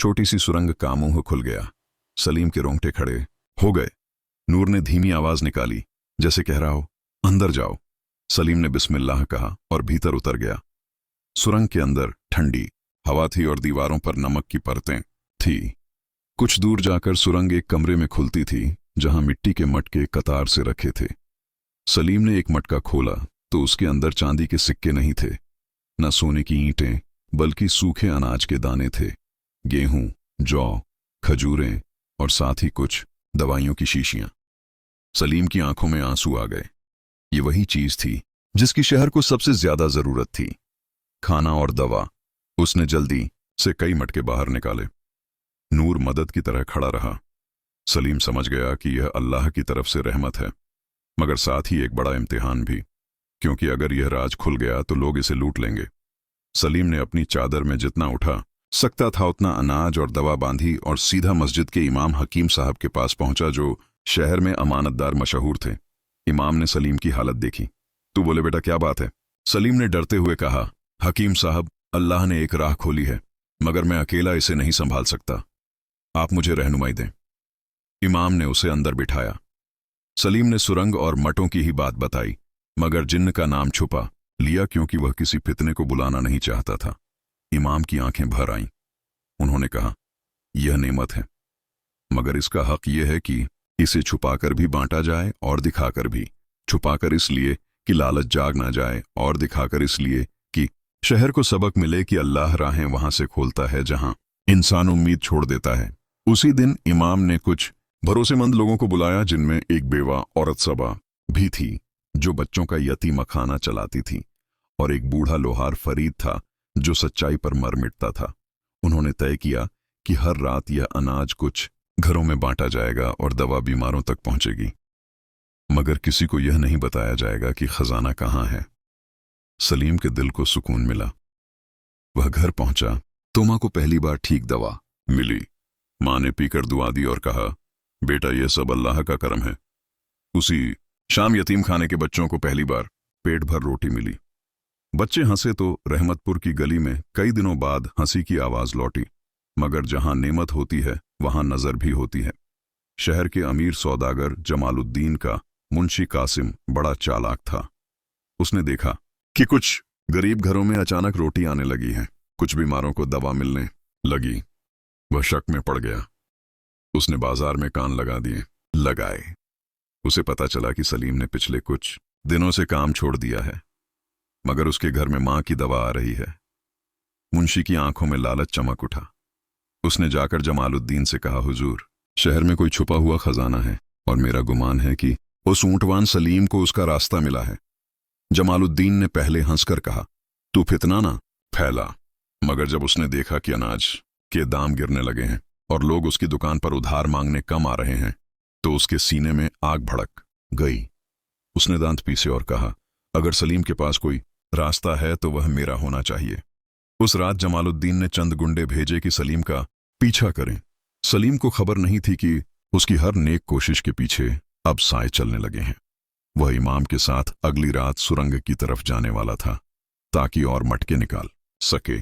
छोटी सी सुरंग का मुंह खुल गया। सलीम के रोंगटे खड़े हो गए। नूर ने धीमी आवाज निकाली, जैसे कह रहा हो अंदर जाओ। सलीम ने बिस्मिल्लाह कहा और भीतर उतर गया। सुरंग के अंदर ठंडी हवा थी और दीवारों पर नमक की परतें थी। कुछ दूर जाकर सुरंग एक कमरे में खुलती थी जहां मिट्टी के मटके कतार से रखे थे। सलीम ने एक मटका खोला तो उसके अंदर चांदी के सिक्के नहीं थे, न सोने की ईंटें, बल्कि सूखे अनाज के दाने थे। गेहूं, जौ, खजूरें और साथ ही कुछ दवाइयों की शीशियां। सलीम की आंखों में आंसू आ गए। ये वही चीज थी जिसकी शहर को सबसे ज्यादा जरूरत थी, खाना और दवा। उसने जल्दी से कई मटके बाहर निकाले। नूर मदद की तरह खड़ा रहा। सलीम समझ गया कि यह अल्लाह की तरफ से रहमत है, मगर साथ ही एक बड़ा इम्तिहान भी, क्योंकि अगर यह राज खुल गया तो लोग इसे लूट लेंगे। सलीम ने अपनी चादर में जितना उठा सकता था उतना अनाज और दवा बांधी और सीधा मस्जिद के इमाम हकीम साहब के पास पहुंचा, जो शहर में अमानतदार मशहूर थे। इमाम ने सलीम की हालत देखी। तू बोले, बेटा क्या बात है? सलीम ने डरते हुए कहा, हकीम साहब, अल्लाह ने एक राह खोली है, मगर मैं अकेला इसे नहीं संभाल सकता। आप मुझे रहनुमाई दें। इमाम ने उसे अंदर बिठाया। सलीम ने सुरंग और मटों की ही बात बताई, मगर जिन्न का नाम छुपा लिया क्योंकि वह किसी फितने को बुलाना नहीं चाहता था। इमाम की आंखें भर आईं। उन्होंने कहा, यह नेमत है, मगर इसका हक यह है कि इसे छुपाकर भी बांटा जाए और दिखाकर भी। छुपाकर इसलिए कि लालच जाग ना जाए, और दिखाकर इसलिए कि शहर को सबक मिले कि अल्लाह राहें वहां से खोलता है जहां इंसान उम्मीद छोड़ देता है। उसी दिन इमाम ने कुछ भरोसेमंद लोगों को बुलाया, जिनमें एक बेवा औरत सबा भी थी जो बच्चों का यतीम खाना चलाती थी, और एक बूढ़ा लोहार फरीद था जो सच्चाई पर मर मिटता था। उन्होंने तय किया कि हर रात यह अनाज कुछ घरों में बांटा जाएगा और दवा बीमारों तक पहुंचेगी, मगर किसी को यह नहीं बताया जाएगा कि खजाना कहां है। सलीम के दिल को सुकून मिला। वह घर पहुंचा तो मां को पहली बार ठीक दवा मिली। मां ने पीकर दुआ दी और कहा, बेटा यह सब अल्लाह का करम है। उसी शाम यतीम खाने के बच्चों को पहली बार पेट भर रोटी मिली। बच्चे हंसे तो रहमतपुर की गली में कई दिनों बाद हंसी की आवाज लौटी, मगर जहां नेमत होती है वहां नजर भी होती है। शहर के अमीर सौदागर जमालुद्दीन का मुंशी कासिम बड़ा चालाक था। उसने देखा कि कुछ गरीब घरों में अचानक रोटी आने लगी है, कुछ बीमारों को दवा मिलने लगी। वह शक में पड़ गया। उसने बाजार में कान लगाए। उसे पता चला कि सलीम ने पिछले कुछ दिनों से काम छोड़ दिया है, मगर उसके घर में मां की दवा आ रही है। मुंशी की आंखों में लालच चमक उठा। उसने जाकर जमालुद्दीन से कहा, हुजूर, शहर में कोई छुपा हुआ खजाना है और मेरा गुमान है कि उस ऊंटवान सलीम को उसका रास्ता मिला है। जमालुद्दीन ने पहले हंसकर कहा, तू फितना ना फैला, मगर जब उसने देखा कि अनाज के दाम गिरने लगे हैं और लोग उसकी दुकान पर उधार मांगने कम आ रहे हैं, तो उसके सीने में आग भड़क गई। उसने दांत पीसे और कहा, अगर सलीम के पास कोई रास्ता है तो वह मेरा होना चाहिए। उस रात जमालुद्दीन ने चंद गुंडे भेजे कि सलीम का पीछा करें। सलीम को खबर नहीं थी कि उसकी हर नेक कोशिश के पीछे अब साए चलने लगे हैं। वह इमाम के साथ अगली रात सुरंग की तरफ जाने वाला था ताकि और मटके निकाल सके,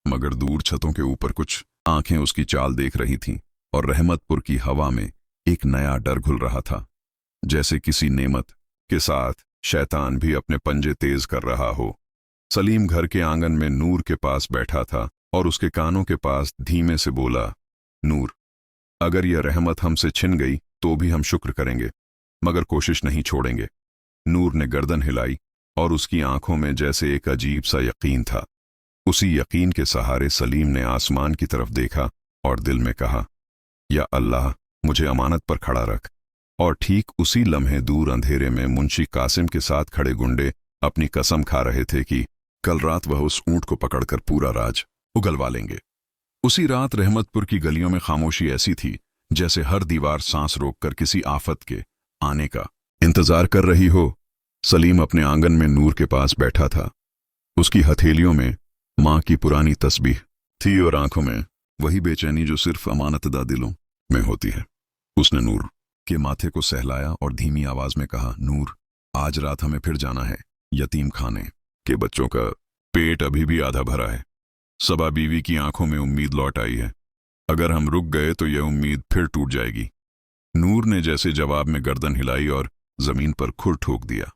मगर दूर छतों के ऊपर कुछ आंखें उसकी चाल देख रही थीं और रहमतपुर की हवा में एक नया डर घुल रहा था, जैसे किसी नेमत के साथ शैतान भी अपने पंजे तेज कर रहा हो। सलीम घर के आंगन में नूर के पास बैठा था और उसके कानों के पास धीमे से बोला, नूर, अगर यह रहमत हमसे छिन गई तो भी हम शुक्र करेंगे, मगर कोशिश नहीं छोड़ेंगे। नूर ने गर्दन हिलाई और उसकी आंखों में जैसे एक अजीब सा यकीन था। उसी यकीन के सहारे सलीम ने आसमान की तरफ देखा और दिल में कहा, या अल्लाह, मुझे अमानत पर खड़ा रख। और ठीक उसी लम्हे दूर अंधेरे में मुंशी कासिम के साथ खड़े गुंडे अपनी कसम खा रहे थे कि कल रात वह उस ऊंट को पकड़कर पूरा राज उगलवा लेंगे। उसी रात रहमतपुर की गलियों में खामोशी ऐसी थी जैसे हर दीवार सांस रोककर किसी आफत के आने का इंतजार कर रही हो। सलीम अपने आंगन में नूर के पास बैठा था। उसकी हथेलियों में मां की पुरानी तस्बीह थी और आंखों में वही बेचैनी जो सिर्फ अमानतदा दिलों में होती है। उसने नूर के माथे को सहलाया और धीमी आवाज में कहा, नूर, आज रात हमें फिर जाना है। यतीम खाने के बच्चों का पेट अभी भी आधा भरा है। सबा बीवी की आंखों में उम्मीद लौट आई है। अगर हम रुक गए तो यह उम्मीद फिर टूट जाएगी। नूर ने जैसे जवाब में गर्दन हिलाई और जमीन पर खुर ठोक दिया।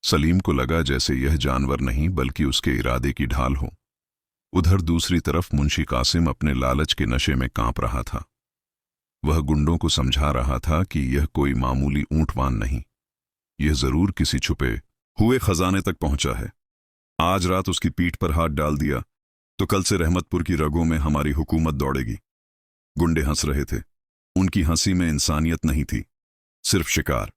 सलीम को लगा जैसे यह जानवर नहीं बल्कि उसके इरादे की ढाल हो। उधर दूसरी तरफ मुंशी कासिम अपने लालच के नशे में कांप रहा था। वह गुंडों को समझा रहा था कि यह कोई मामूली ऊंटवान नहीं, यह जरूर किसी छुपे हुए खजाने तक पहुंचा है। आज रात उसकी पीठ पर हाथ डाल दिया तो कल से रहमतपुर की रगों में हमारी हुकूमत दौड़ेगी। गुंडे हंस रहे थे। उनकी हंसी में इंसानियत नहीं थी, सिर्फ शिकार।